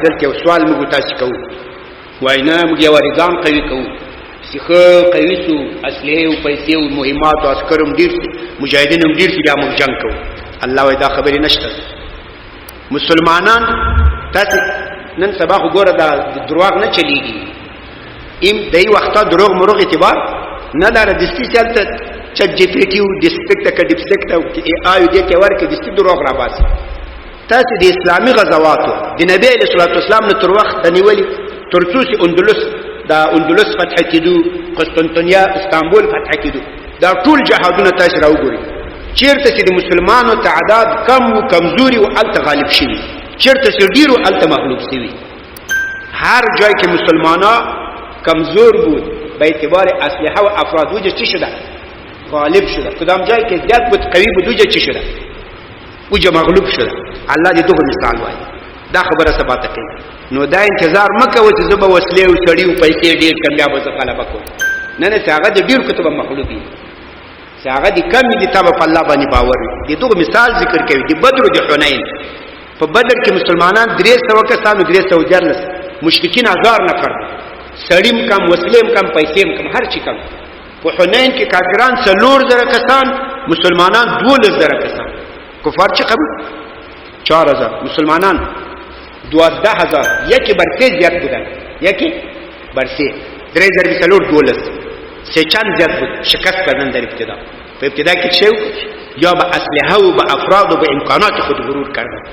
دلته یو سوال موږ تاسو کوو وای نه موږ یو نظام قوي کوو چې خو قوي سو اصلي او پیسې او مهمات او عسکرم ډیر مجاهدین هم ډیر چې موږ جنگ کوو الله وای دا خبرې نشته مسلمانان تاسو نن سبا وګوره دا دروغ نه چلیږي ایم دای وخت دروغ مروغ اعتبار نه لاره د سپیس چلته چت جی پی ټي او د سپیکټ ک ډیپسیکټ او آی دې کې ورکه د سپیس دروغ را باسي تاسو د اسلامي غزواتو د نبی صلی الله علیه وسلم تر وخت نیولې ترڅو اندلس دا اندلس فتح کېدو قسطنطنیه استانبول فتح کېدو دا ټول جهادونه تاسو راوګورئ چیرته چې د مسلمانانو تعداد کم او کمزوري او الته غالب شي چیرته چې ډیرو الته مغلوب شي هر ځای کې مسلمانان کمزور بود به اعتبار اسلحه او افراد وجه چی شده غالب شده کدام جای کې زیات بود قوي بود وجه چی شده وجه مغلوب شده الله دې دغه مثال وایي دا خبره ثبات کوي نو دا انتظار مکه و چې زبه وسلې او سړی او پیسې ډیر کامیاب وځه غلبه کو نه نه هغه ډیر کتب مخلوقي هغه دي کم دي تابع په الله باندې باور دي دغه مثال ذکر کوي د بدر او د حنین په بدر کې مسلمانان 300 کسانو 314 مشرکین 1000 نفر سړیم کم وسلیم کم پیسې کم هر چی کم په حنین کې کافران 4000 کسان مسلمانان 12000 کسان کفار چې قبل 4000 مسلمانان 12000 یکی برسه زیاد بودن یکی برسه 3012 سه چند زیاد بود شکست کردن در ابتدا په ابتدا کې چه یا با اسلحه و با افراد و با امکانات خود غرور کردن